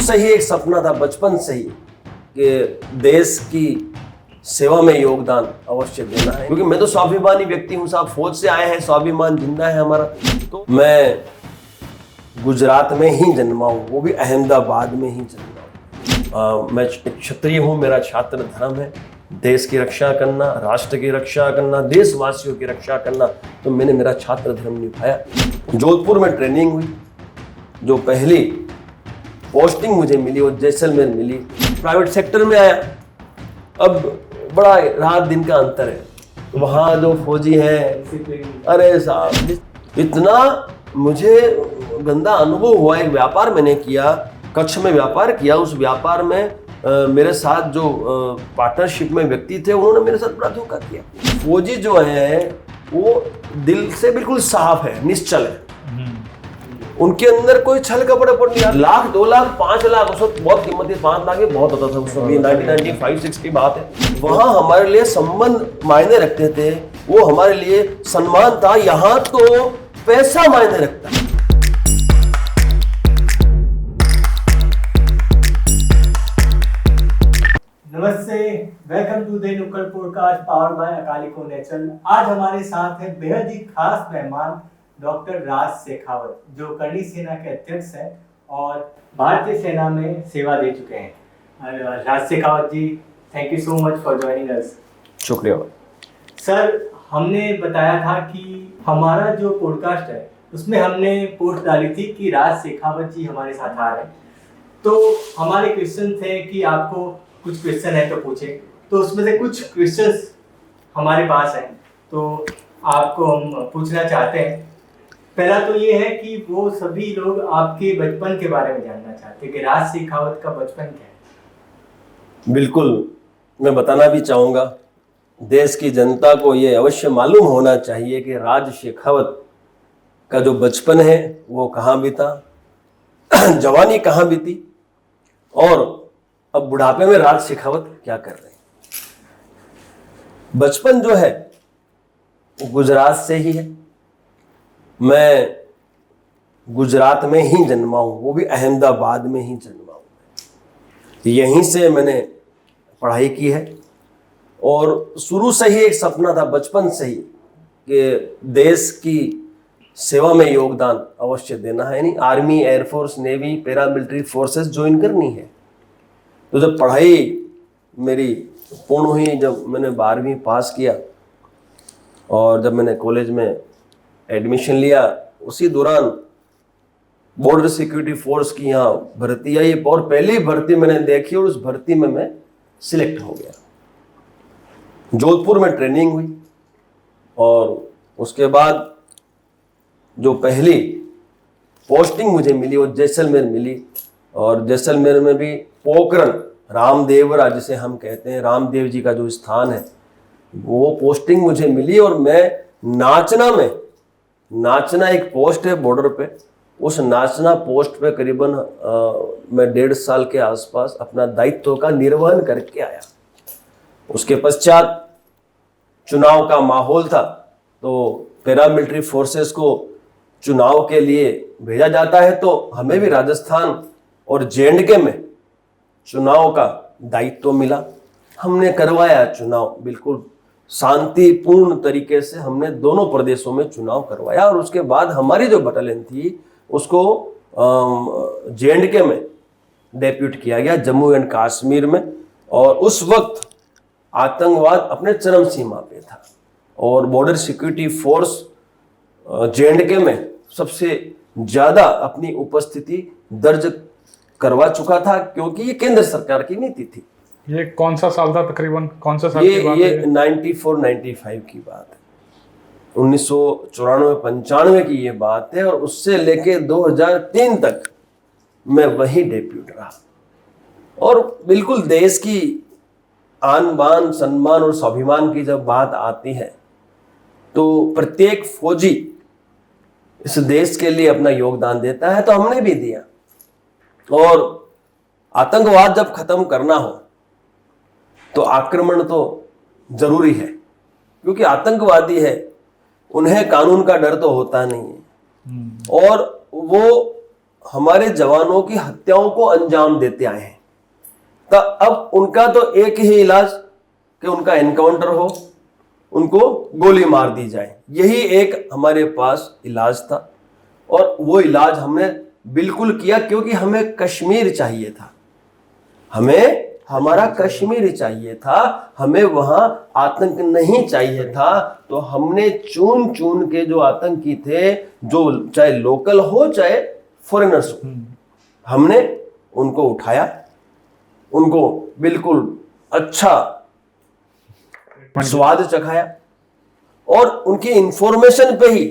से ही एक सपना था, बचपन से ही, कि देश की सेवा में योगदान अवश्य देना है। क्योंकि मैं तो स्वाभिमानी व्यक्ति हूँ साहब, फौज से आए हैं, स्वाभिमान जिंदा है हमारा। तो मैं गुजरात में ही जन्मा हूँ, वो भी अहमदाबाद में ही जन्मा हूँ। मैं क्षत्रिय हूँ, मेरा छात्र धर्म है देश की रक्षा करना, राष्ट्र की रक्षा करना, देशवासियों की रक्षा करना। तो मैंने मेरा छात्र धर्म निभाया। जोधपुर में ट्रेनिंग हुई, जो पहली पोस्टिंग मुझे मिली वो जैसलमेर मिली। प्राइवेट सेक्टर में आया, अब बड़ा रात दिन का अंतर है। वहाँ जो फौजी हैं, अरे साहब इतना मुझे गंदा अनुभव हुआ। एक व्यापार मैंने किया, कच्छ में व्यापार किया। उस व्यापार में मेरे साथ जो पार्टनरशिप में व्यक्ति थे, उन्होंने मेरे साथ बड़ा धोखा किया। फौजी जो है वो दिल से बिल्कुल साफ है, निश्चल है, उनके अंदर कोई छल कपट नहीं। 1 लाख 2 लाख 5 लाख उस वक्त बहुत कीमत थी, 5 लाख में बहुत होता था उस समय, 1995-6 की बात है। वहां हमारे लिए संबंध मायने रखते थे, वो हमारे लिए सम्मान था। यहाँ तो पैसा मायने रखता है। नमस्ते, वेलकम टू द नुक्कड़ पॉडकास्ट पावर्ड बाय अकालिको नेचुरल। आज हमारे साथ है बेहद ही खास मेहमान डॉक्टर राज शेखावत, जो करणी सेना के अध्यक्ष हैं और भारतीय सेना में सेवा दे चुके हैं। Raj Shekhawat ji, thank you so much for joining us. शुक्रिया सर, हमने बताया था कि हमारा जो पॉडकास्ट है उसमें हमने पोस्ट डाली थी कि राज शेखावत जी हमारे साथ आ रहे हैं। तो हमारे क्वेश्चन थे कि आपको कुछ क्वेश्चन है तो पूछे, तो उसमें से कुछ क्वेश्चंस हमारे पास हैं, तो आपको हम पूछना चाहते हैं। पहला तो ये है कि वो सभी लोग आपके बचपन के बारे में जानना चाहते हैं कि राज शेखावत का बचपन क्या है। बिल्कुल, मैं बताना भी चाहूँगा। देश की जनता को ये अवश्य मालूम होना चाहिए कि राज शेखावत का जो बचपन है वो कहाँ बीता, जवानी कहाँ बीती, और अब बुढ़ापे में राज शेखावत क्या कर रहे हैं। बचपन जो है वो गुजरात से ही है। मैं गुजरात में ही जन्मा हूँ, वो भी अहमदाबाद में ही जन्मा हूँ। यहीं से मैंने पढ़ाई की है और शुरू से ही एक सपना था, बचपन से ही, कि देश की सेवा में योगदान अवश्य देना है। यानी army, air force, navy, paramilitary forces join करनी है। तो जब पढ़ाई मेरी पूर्ण हुई, जब मैंने 12वीं पास किया और जब मैंने कॉलेज में एडमिशन लिया, उसी दौरान बॉर्डर सिक्योरिटी फोर्स की यहाँ भर्ती आई और पहली भर्ती मैंने देखी और उस भर्ती में मैं सिलेक्ट हो गया। जोधपुर में ट्रेनिंग हुई और उसके बाद जो पहली पोस्टिंग मुझे मिली वो जैसलमेर मिली। और जैसलमेर में भी पोखरण, रामदेवरा जिसे हम कहते हैं, रामदेव जी का जो स्थान है, वो पोस्टिंग मुझे मिली। और मैं नाचना एक पोस्ट है बॉर्डर पे, उस नाचना पोस्ट पे करीबन मैं 1.5 साल के आसपास अपना दायित्व का निर्वहन करके आया। उसके पश्चात चुनाव का माहौल था, तो पैरामिलिट्री फोर्सेस को चुनाव के लिए भेजा जाता है, तो हमें भी राजस्थान और जे.एंड.के में चुनाव का दायित्व मिला। हमने करवाया चुनाव, बिल्कुल शांतिपूर्ण तरीके से हमने दोनों प्रदेशों में चुनाव करवाया। और उसके बाद हमारी जो बटालियन थी उसको जे.एंड.के में डेप्यूट किया गया, जम्मू एंड कश्मीर में। और उस वक्त आतंकवाद अपने चरम सीमा पे था और बॉर्डर सिक्योरिटी फोर्स जे.एंड.के में सबसे ज्यादा अपनी उपस्थिति दर्ज करवा चुका था, क्योंकि ये केंद्र सरकार की नीति थी। ये कौन सा साल था तकरीबन, कौन सा साल की बात है? 94-95 की बात है, 1994-95 की ये बात है। और उससे लेके 2003 तक मैं वही डेप्यूट रहा। और बिल्कुल देश की आन बान, सम्मान और स्वाभिमान की जब बात आती है तो प्रत्येक फौजी इस देश के लिए अपना योगदान देता है, तो हमने भी दिया। और आतंकवाद जब खत्म करना हो तो आक्रमण तो जरूरी है, क्योंकि आतंकवादी है, उन्हें कानून का डर तो होता नहीं है। और वो हमारे जवानों की हत्याओं को अंजाम देते आए हैं। तो अब उनका तो एक ही इलाज कि उनका एनकाउंटर हो, उनको गोली मार दी जाए, यही एक हमारे पास इलाज था। और वो इलाज हमने बिल्कुल किया, क्योंकि हमें कश्मीर चाहिए था, हमें हमारा कश्मीर चाहिए था, हमें वहां आतंक नहीं चाहिए था। तो हमने चुन चुन के जो आतंकी थे, जो चाहे लोकल हो चाहे फॉरेनर्स हो, हमने उनको उठाया, उनको बिल्कुल अच्छा स्वाद चखाया, और उनकी इंफॉर्मेशन पे ही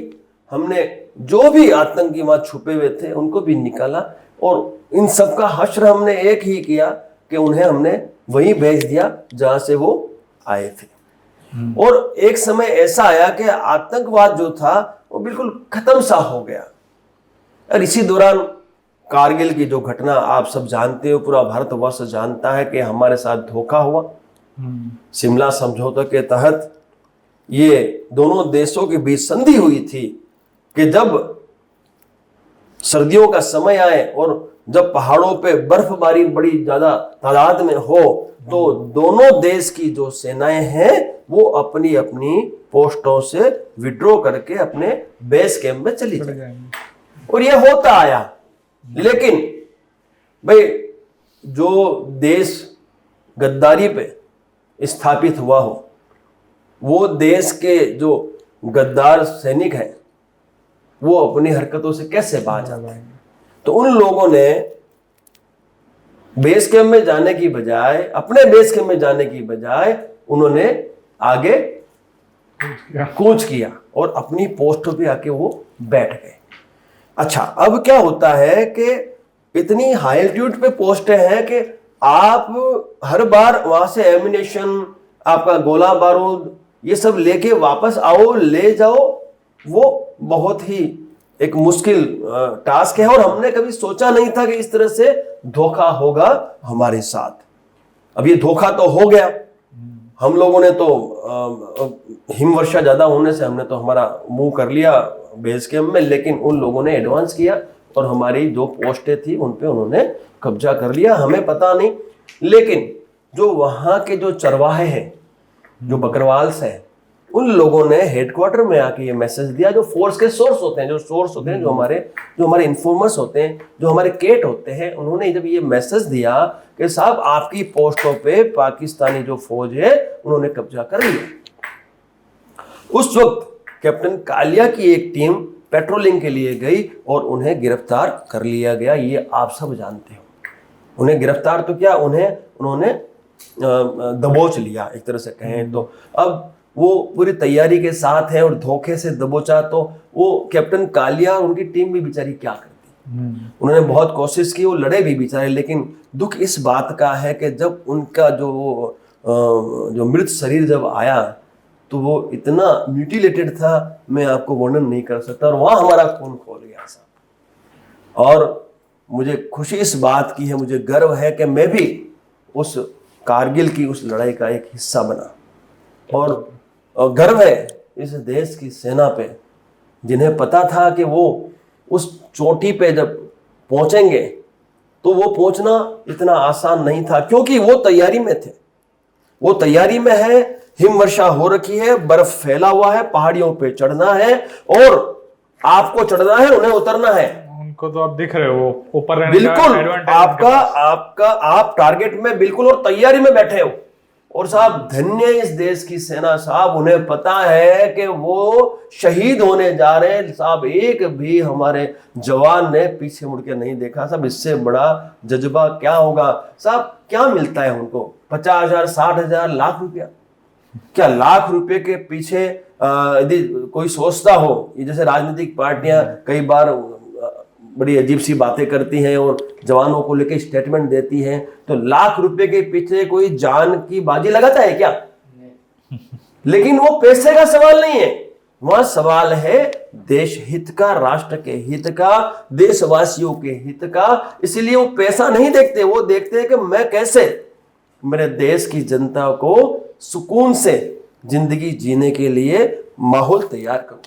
हमने जो भी आतंकी वहां छुपे हुए थे उनको भी निकाला। और इन सब का हश्र हमने एक ही किया कि उन्हें हमने वहीं भेज दिया जहां से वो आए थे। और एक समय ऐसा आया कि आतंकवाद जो था वो बिल्कुल खत्म सा हो गया। और इसी दौरान कारगिल की जो घटना आप सब जानते हो, पूरा भारतवर्ष जानता है कि हमारे साथ धोखा हुआ। शिमला समझौते के तहत ये दोनों देशों के बीच संधि हुई थी कि जब सर्दियों का समय आए और जब पहाड़ों पे बर्फबारी बड़ी ज्यादा तादाद में हो, तो दोनों देश की जो सेनाएं हैं वो अपनी अपनी पोस्टों से विड्रॉ करके अपने बेस कैंप में चली जाएंगी। और ये होता आया। लेकिन भाई, जो देश गद्दारी पे स्थापित हुआ हो, वो देश के जो गद्दार सैनिक हैं वो अपनी हरकतों से कैसे बाज आते हैं? तो उन लोगों ने बेस कैंप में जाने की बजाय, अपने बेस कैंप में जाने की बजाय, उन्होंने आगे कूच किया और अपनी पोस्टों पे आके वो बैठ गए। अच्छा, अब क्या होता है कि इतनी हाई एल्टीट्यूड पे पोस्टें हैं कि आप हर बार वहां से एमिनेशन, आपका गोला बारूद, ये सब लेके वापस आओ, ले जाओ, वो बहुत ही एक मुश्किल टास्क है। और हमने कभी सोचा नहीं था कि इस तरह से धोखा होगा हमारे साथ। अब ये धोखा तो हो गया। हम लोगों ने तो हिमवर्षा ज्यादा होने से हमने तो हमारा मूव कर लिया बेस कैंप में, लेकिन उन लोगों ने एडवांस किया और हमारी जो पोस्टें थी उन पे उन्होंने कब्जा कर लिया। हमें पता नहीं, लेकिन जो वहां के जो चरवाहे हैं, जो बकरवाल्स हैं, उन लोगों ने हेडक्वार्टर में आके ये मैसेज दिया। जो फोर्स के सोर्स होते हैं, जो हमारे इन्फॉर्मर्स होते हैं, जो हमारे केट होते हैं, उन्होंने जब ये मैसेज दिया कि साहब आपकी पोस्टों पे पाकिस्तानी जो फौज है उन्होंने कब्जा कर लिया, उस वक्त कैप्टन कालिया की एक टीम पेट्रोलिंग के लिए गई और उन्हें गिरफ्तार कर लिया गया। ये आप सब जानते हो। उन्हें गिरफ्तार तो क्या, उन्होंने दबोच लिया, एक तरह से कहें तो। अब वो पूरी तैयारी के साथ है और धोखे से दबोचा, तो वो कैप्टन कालिया और उनकी टीम भी बेचारी क्या करती। उन्होंने बहुत कोशिश की, वो लड़े भी बेचारे, लेकिन दुख इस बात का है कि जब उनका जो मृत शरीर जब आया तो वो इतना म्यूटिलेटेड था, मैं आपको वर्णन नहीं कर सकता। और वहां हमारा खून खोल गया साहब। और मुझे खुशी इस बात की है, मुझे गर्व है कि मैं भी उस कारगिल की उस लड़ाई का एक हिस्सा बना। और गर्व है इस देश की सेना पे, जिन्हें पता था कि वो उस चोटी पे जब पहुंचेंगे तो वो पहुंचना इतना आसान नहीं था, क्योंकि वो तैयारी में थे। वो तैयारी में है, हिमवर्षा हो रखी है, बर्फ फैला हुआ है, पहाड़ियों पे चढ़ना है और आपको चढ़ना है, उन्हें उतरना है। उनको तो आप दिख रहे हो ऊपर रहने बिल्कुल आप टारगेट में बिल्कुल और तैयारी में बैठे हो। और साहब, धन्य इस देश की सेना साहब, उन्हें पता है कि वो शहीद होने जा रहे हैं साहब। एक भी हमारे जवान ने पीछे मुड़ के नहीं देखा साहब। इससे बड़ा जज्बा क्या होगा साहब? क्या मिलता है उनको? 50,000, 60,000, लाख रुपया? क्या लाख रुपए के पीछे यदि कोई सोचता हो, ये जैसे राजनीतिक पार्टियां कई बार बड़ी अजीब सी बातें करती हैं और जवानों को लेकर स्टेटमेंट देती हैं, तो लाख रुपए के पीछे कोई जान की बाजी लगाता है क्या? लेकिन वो पैसे का सवाल नहीं है, वहां सवाल है देश हित का, राष्ट्र के हित का, देशवासियों के हित का। इसलिए वो पैसा नहीं देखते, वो देखते हैं कि मैं कैसे मेरे देश की जनता को सुकून से जिंदगी जीने के लिए माहौल तैयार करूं।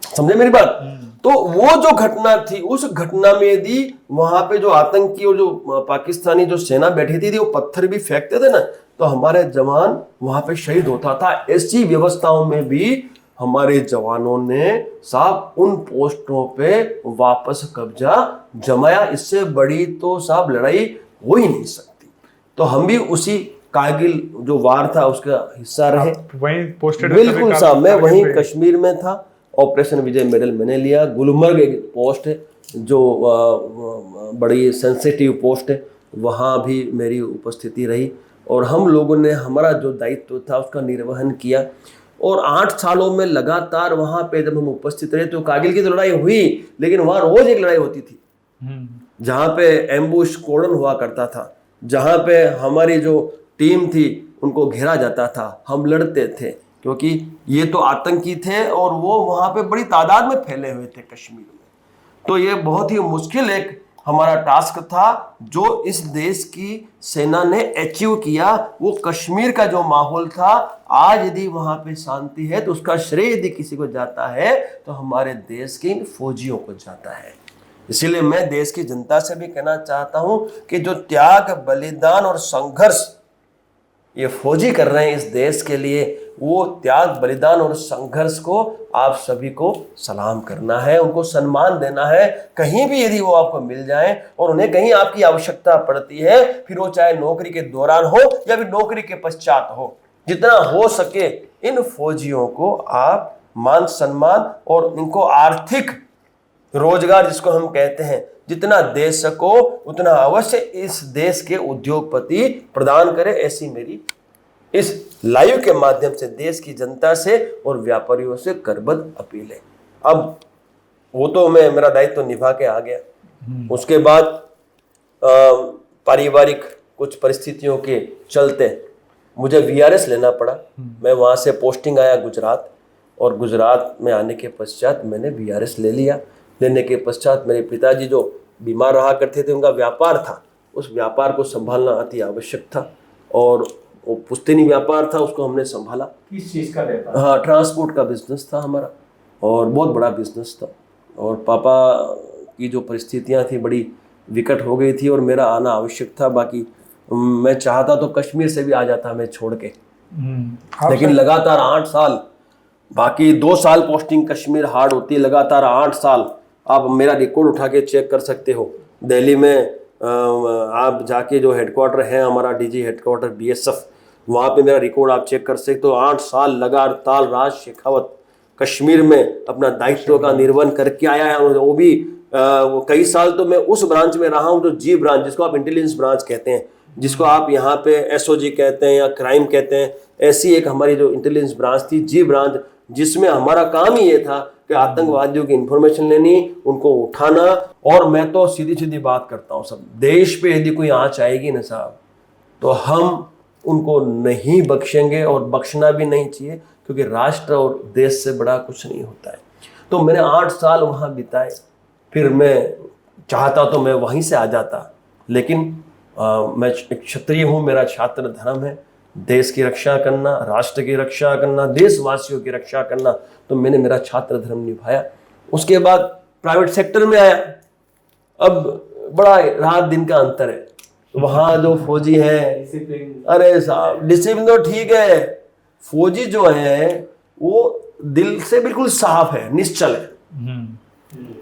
समझे मेरी बात? तो वो जो घटना थी, उस घटना में यदि वहां पे जो आतंकी और जो पाकिस्तानी जो सेना बैठी थी वो पत्थर भी फेंकते थे ना, तो हमारे जवान वहां पे शहीद होता था। ऐसी व्यवस्थाओं में भी हमारे जवानों ने साहब उन पोस्टों पे वापस कब्जा जमाया। इससे बड़ी तो साहब लड़ाई हो ही नहीं सकती। तो हम भी उसी कारगिल जो वार था उसका हिस्सा रहे। वहीं पोस्टेड? बिल्कुल साहब, मैं वहीं कश्मीर में था। ऑपरेशन विजय मेडल मैंने लिया। गुलमर्ग एक पोस्ट है जो बड़ी सेंसिटिव पोस्ट है, वहाँ भी मेरी उपस्थिति रही और हम लोगों ने हमारा जो दायित्व था उसका निर्वहन किया। और 8 सालों में लगातार वहाँ पे जब हम उपस्थित रहे तो कारगिल की तो लड़ाई हुई, लेकिन वहाँ रोज एक लड़ाई होती थी जहाँ पे एम्बुश कोर्डन हुआ करता था, जहाँ पे हमारी जो टीम थी उनको घेरा जाता था, हम लड़ते थे क्योंकि ये तो आतंकी थे और वो वहाँ पे बड़ी तादाद में फैले हुए थे कश्मीर में। तो ये बहुत ही मुश्किल एक हमारा टास्क था जो इस देश की सेना ने अचीव किया। वो कश्मीर का जो माहौल था, आज यदि वहाँ पे शांति है तो उसका श्रेय यदि किसी को जाता है तो हमारे देश के इन फौजियों को जाता है। इसीलिए मैं देश की जनता से भी कहना चाहता हूं कि जो त्याग, बलिदान और संघर्ष ये फौजी कर रहे हैं इस देश के लिए, वो त्याग, बलिदान और संघर्ष को आप सभी को सलाम करना है, उनको सम्मान देना है। कहीं भी यदि वो आपको मिल जाए और उन्हें कहीं आपकी आवश्यकता पड़ती है, फिर वो चाहे नौकरी के दौरान हो या फिर नौकरी के पश्चात हो, जितना हो सके इन फौजियों को आप मान सम्मान और इनको आर्थिक रोजगार जिसको हम कहते हैं जितना दे सको उतना अवश्य इस देश के उद्योगपति प्रदान करें। ऐसी मेरी इस लाइव के माध्यम से देश की जनता से और व्यापारियों से करबद्ध अपील है। अब वो तो मैं मेरा दायित्व निभा के आ गया, उसके बाद पारिवारिक कुछ परिस्थितियों के चलते मुझे वीआरएस लेना पड़ा। मैं वहाँ से पोस्टिंग आया गुजरात, और गुजरात में आने के पश्चात मैंने वीआरएस ले लिया। लेने के पश्चात मेरे पिताजी जो बीमार रहा करते थे, उनका व्यापार था, उस व्यापार को संभालना अति आवश्यक था और वो पुश्तैनी व्यापार था, उसको हमने संभाला। किस चीज़ का व्यापार? हाँ, ट्रांसपोर्ट का बिजनेस था हमारा और बहुत बड़ा बिजनेस था। और पापा की जो परिस्थितियाँ थी बड़ी विकट हो गई थी और मेरा आना आवश्यक था। बाकी मैं चाहता तो कश्मीर से भी आ जाता मैं छोड़ के, लेकिन लगातार 8 साल, बाकी 2 साल पोस्टिंग कश्मीर हार्ड होती है, लगातार 8 साल। आप मेरा रिकॉर्ड उठा के चेक कर सकते हो। दिल्ली में आप जाके जो हेडक्वार्टर है हमारा, डीजी हेडक्वार्टर BSF, वहाँ पे मेरा रिकॉर्ड आप चेक कर सकते हो। 8 साल लगातार राज शेखावत कश्मीर में अपना दायित्व का निर्वहन करके आया है। और वो भी कई साल तो मैं उस ब्रांच में रहा हूँ जो जी ब्रांच, जिसको आप इंटेलिजेंस ब्रांच कहते हैं, जिसको आप यहाँ पे SOG कहते हैं या क्राइम कहते हैं। ऐसी एक हमारी जो इंटेलिजेंस ब्रांच थी, जी ब्रांच, जिसमें हमारा काम ही ये था कि आतंकवादियों की इंफॉर्मेशन लेनी, उनको उठाना। और मैं तो सीधी सीधी बात करता हूँ, सब देश पे यदि कोई आँच आएगी ना साहब, तो हम उनको नहीं बख्शेंगे और बख्शना भी नहीं चाहिए, क्योंकि राष्ट्र और देश से बड़ा कुछ नहीं होता है। तो मैंने 8 साल वहाँ बिताए, फिर मैं चाहता तो मैं वहीं से आ जाता, लेकिन मैं एक क्षत्रिय हूँ, मेरा छात्र धर्म है देश की रक्षा करना, राष्ट्र की रक्षा करना, देशवासियों की रक्षा करना, तो मैंने मेरा छात्र धर्म निभाया। उसके बाद प्राइवेट सेक्टर में आया। अब बड़ा रात दिन का अंतर है। वहाँ जो फौजी हैं, अरे साहब डिसिप्लिन तो ठीक है, फौजी जो है वो दिल से बिल्कुल साफ है, निश्चल है,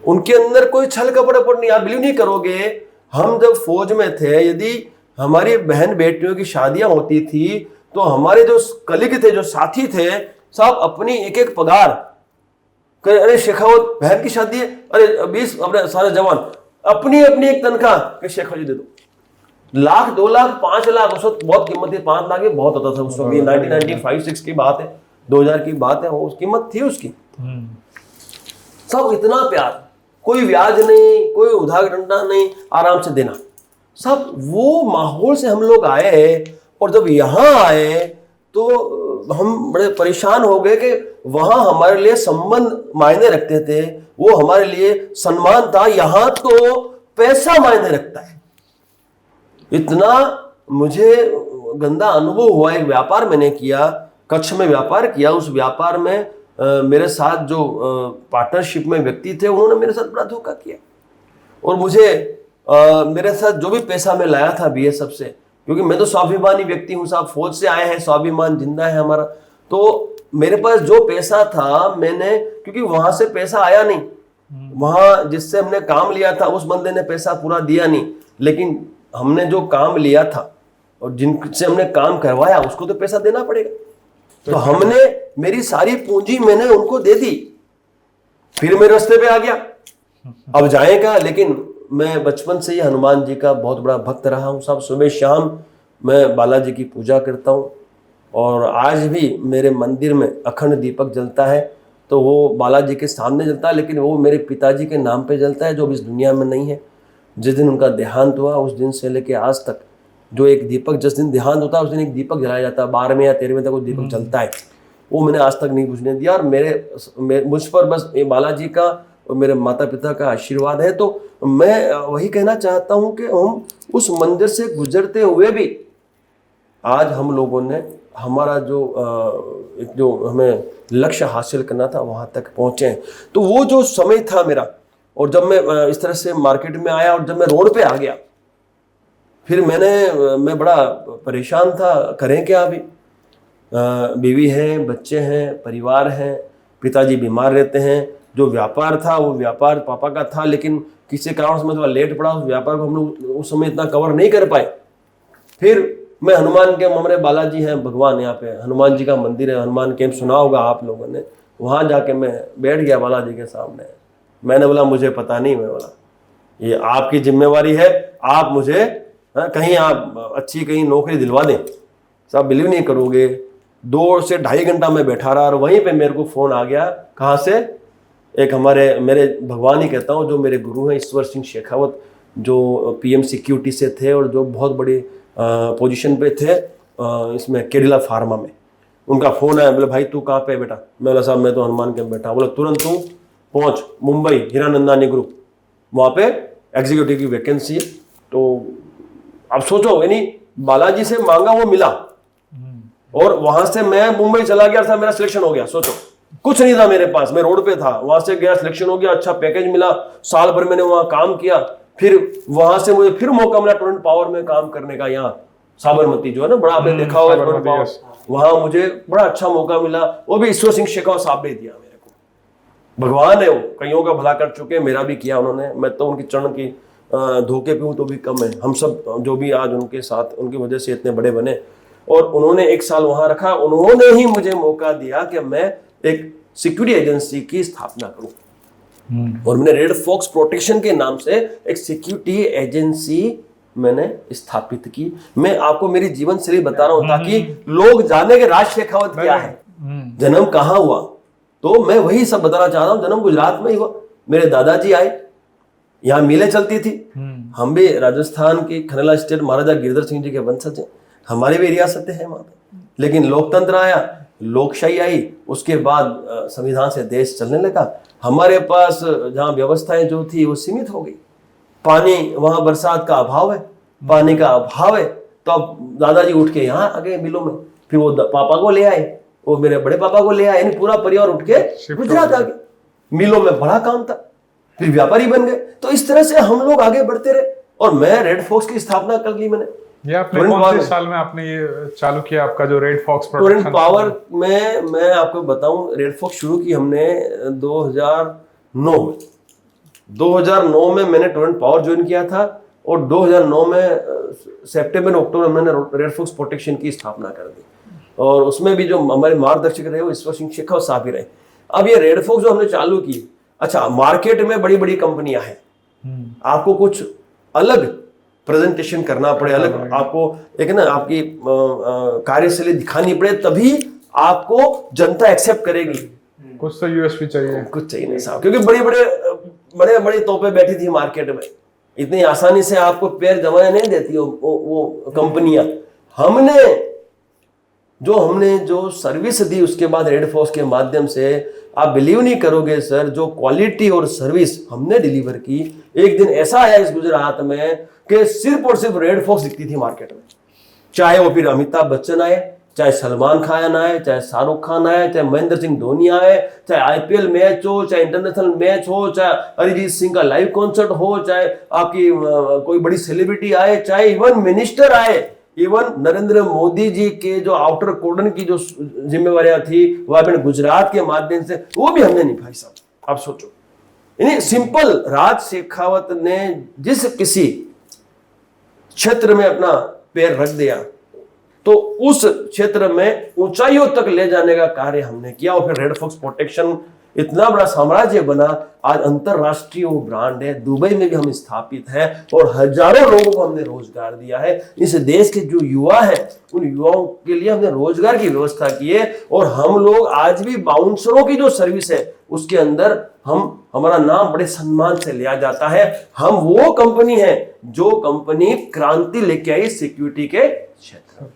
उनके अंदर कोई छल कपट नहीं। आप बिलीव नहीं करोगे, हम जब फौज में थे, यदि हमारी बहन बेटियों की शादियां होती थी तो हमारे जो कलीग थे, जो साथी थे, साहब अपनी एक एक पगार, अरे शेखावत बहन की शादी है, अरे 20 अपने सारे जवान अपनी अपनी एक तनख्वाह के शेखावत जी दे दो, 1 लाख 2 लाख 5 लाख, उस वक्त बहुत कीमत थी, 5 लाख ये बहुत होता था उस वक्त। 1995-6 की बात है, 2000 की बात है, वो कीमत थी उसकी। सब इतना प्यार, कोई ब्याज नहीं, कोई उधार डंडा नहीं, आराम से देना। सब वो माहौल से हम लोग आए, और जब यहाँ आए तो हम बड़े परेशान हो गए कि वहाँ हमारे लिए संबंध मायने रखते थे, वो हमारे लिए सम्मान था, यहाँ तो पैसा मायने रखता है। इतना मुझे गंदा अनुभव हुआ। एक व्यापार मैंने किया, कच्छ में व्यापार किया, उस व्यापार में मेरे साथ जो पार्टनरशिप में व्यक्ति थे उन्होंने मेरे साथ बड़ा धोखा किया। और मुझे मेरे साथ जो भी पैसा मैं लाया था बीएसएफ से, क्योंकि मैं तो स्वाभिमानी व्यक्ति हूँ साहब, फौज से आए हैं, स्वाभिमान जिंदा है हमारा, तो मेरे पास जो पैसा था मैंने, क्योंकि वहां से पैसा आया नहीं, वहां जिससे हमने काम लिया था उस बंदे ने पैसा पूरा दिया नहीं, लेकिन हमने जो काम लिया था और जिनसे हमने काम करवाया उसको तो पैसा देना पड़ेगा। तो हमने मेरी सारी पूंजी मैंने उनको दे दी, फिर मैं रास्ते पे आ गया। अब जाएगा, लेकिन मैं बचपन से ही हनुमान जी का बहुत बड़ा भक्त रहा हूँ साहब। सुबह शाम मैं बालाजी की पूजा करता हूँ और आज भी मेरे मंदिर में अखंड दीपक जलता है, तो वो बालाजी के सामने जलता है, लेकिन वो मेरे पिताजी के नाम पे जलता है जो इस दुनिया में नहीं है। जिस दिन उनका देहांत हुआ उस दिन से लेके आज तक जो एक दीपक, जिस दिन देहांत होता है उस दिन एक दीपक जलाया जाता है, 12वें या 13वें तक वो दीपक जलता है, वो मैंने आज तक नहीं बुझने दिया। और मुझ पर बस बालाजी का और मेरे माता पिता का आशीर्वाद है। तो मैं वही कहना चाहता हूं कि हम उस मंदिर से गुजरते हुए भी आज हम लोगों ने हमारा जो हमें लक्ष्य हासिल करना था वहां तक पहुंचे हैं। तो वो जो समय था मेरा, और जब मैं इस तरह से मार्केट में आया और जब मैं रोड पे आ गया, फिर मैं बड़ा परेशान था, करें क्या अभी, बीवी है, बच्चे हैं, परिवार है, पिताजी बीमार रहते हैं, जो व्यापार था वो व्यापार पापा का था, लेकिन किसी कारण से मैं थोड़ा लेट पड़ा, उस व्यापार को हम लोग उस समय इतना कवर नहीं कर पाए। फिर मैं हनुमान के, हमारे बालाजी हैं भगवान, यहाँ पे हनुमान जी का मंदिर है, हनुमान कैंप सुना होगा आप लोगों ने, वहाँ जाके मैं बैठ गया बालाजी के सामने। मैंने बोला मुझे पता नहीं, मैं बोला ये आपकी जिम्मेवारी है, आप मुझे कहीं आप अच्छी कहीं नौकरी दिलवा दें। साहब बिलीव नहीं करोगे, 2 से ढाई घंटा मैं बैठा रहा और वहीं पे मेरे को फोन आ गया। कहाँ से? एक मेरे भगवान ही कहता हूँ, जो मेरे गुरु हैं ईश्वर सिंह शेखावत, जो पीएम सिक्योरिटी से थे और जो बहुत बड़ी पोजीशन पे थे इसमें केडिला फार्मा में। उनका फोन आया, बोले भाई तू कहाँ पे बेटा? मैं बोला साहब मैं तो हनुमान कैंप बैठा। बोला तुरंत तू पहुँच मुंबई हीरानंदानी ग्रुप, वहाँ पे एग्जीक्यूटिव की वैकेंसी है। तो अब सोचो, यानी बालाजी से मांगा वो मिला और वहां से मैं मुंबई चला गया था, मेरा सिलेक्शन हो गया। सोचो, कुछ नहीं था मेरे पास, मैं रोड पे था, वहां से गया, सिलेक्शन हो गया, अच्छा पैकेज मिला, साल भर मैंने वहां काम किया, फिर वहां से मुझे फिर मौका मिला टोरेंट पावर में काम करने का। यहाँ साबरमती जो है ना, बड़ा आपने देखा होगा टोरेंट पावर, वहां मुझे बड़ा अच्छा मौका मिला, वो भी ईश्वर सिंह शेखावत साहब ने दिया मेरे को। भगवान है वो, कईयों का भला कर चुके, मेरा भी किया उन्होंने। मैं तो उनकी चरण की धोखे पे हूं तो भी कम है। हम सब जो भी आज उनके साथ, उनकी वजह से इतने बड़े बने। और उन्होंने 1 साल वहां रखा, उन्होंने ही मुझे मौका दिया कि मैं एक सिक्योरिटी एजेंसी की स्थापना करूं। और मैंने रेड फॉक्स प्रोटेक्शन के नाम से एक सिक्योरिटी एजेंसी मैंने स्थापित की। मैं आपको मेरी जीवन शैली बता रहा हूं ताकि लोग जाने के राज शेखावत क्या है, जन्म कहाँ हुआ। तो मैं वही सब बताना चाह रहा हूँ। जन्म गुजरात में ही हुआ, मेरे दादाजी आए, यहाँ मिलें चलती थी। हम भी राजस्थान की खनेला स्टेट महाराजा गिरधर सिंह जी के वंशज हैं, हमारी भी रियासतें हैं वहां पे। लेकिन लोकतंत्र आया, लोकशाही आई, उसके बाद संविधान से देश चलने लगा। हमारे पास जहाँ व्यवस्थाएं जो थी वो सीमित हो गई। पानी, वहां बरसात का अभाव है, पानी का अभाव है, तो अब दादाजी उठ के यहाँ आ गए मिलों में। फिर वो पापा को ले आए, वो मेरे बड़े पापा को ले आए, यानी पूरा परिवार उठ के गुजरात आ गया। मिलों में बड़ा काम था, फिर व्यापारी बन गए। तो इस तरह से हम लोग आगे बढ़ते रहे और मैं रेड फॉक्स की स्थापना कर ली मैंने। ये आपने कौन से साल में आपने ये चालू किया, आपका जो रेड फॉक्स टोरेंट पावर में? मैं आपको बताऊं, रेड फॉक्स शुरू की हमने 2009 में। 2009 में मैंने टोरेंट पावर ज्वाइन किया था और 2009 में सितंबर अक्टूबर मैंने रेड फॉक्स प्रोटेक्शन की स्थापना कर दी। और उसमें भी जो हमारे मार्गदर्शक रहे वो ईश्वर सिंह शेखावत साहब ही रहे। अब ये रेड फॉक्स जो हमने चालू की, अच्छा मार्केट में बड़ी बड़ी कंपनियां हैं, आपको कुछ अलग प्रेजेंटेशन करना पड़े, अलग आपको एक ना आपकी कार्यशैली दिखानी पड़े, तभी आपको जनता एक्सेप्ट करेगी। कुछ तो यूएसपी चाहिए, कुछ चाहिए नहीं साहब, क्योंकि बड़े बड़े तोपे बैठी थी मार्केट में, इतनी आसानी से आपको पैर जमाने नहीं देती वो कंपनियां। हमने जो सर्विस दी उसके बाद रेड फॉक्स के माध्यम से, आप बिलीव नहीं करोगे सर, जो क्वालिटी और सर्विस हमने डिलीवर की। एक दिन ऐसा आया इस गुजरात में कि सिर्फ और सिर्फ रेड फॉक्स दिखती थी मार्केट में, चाहे वो फिर अमिताभ बच्चन आए, चाहे सलमान खान आए, चाहे शाहरुख खान आए, चाहे महेंद्र सिंह धोनी आए, चाहे आईपीएल मैच हो, चाहे इंटरनेशनल मैच हो, चाहे अरिजीत सिंह का लाइव कॉन्सर्ट हो, चाहे आपकी कोई बड़ी सेलिब्रिटी आए, चाहे इवन मिनिस्टर आए, इवन नरेंद्र मोदी जी के जो आउटर कॉर्डन की जो जिम्मेवारियां थी वो अपने गुजरात के माध्यम से वो भी हमने निभाई साहब। आप सोचो, यानी सिंपल राज शेखावत ने जिस किसी क्षेत्र में अपना पैर रख दिया तो उस क्षेत्र में ऊंचाइयों तक ले जाने का कार्य हमने किया, और फिर रेड फॉक्स प्रोटेक्शन इतना बड़ा साम्राज्य बना, आज अंतरराष्ट्रीय वो ब्रांड है, दुबई में भी हम स्थापित हैं और हजारों लोगों को हमने रोजगार दिया है। इस देश के जो युवा है उन युवाओं के लिए हमने रोजगार की व्यवस्था की है, और हम लोग आज भी बाउंसरों की जो सर्विस है उसके अंदर हमारा नाम बड़े सम्मान से लिया जाता है। हम वो कंपनी है जो कंपनी क्रांति लेके आई सिक्योरिटी के क्षेत्र में।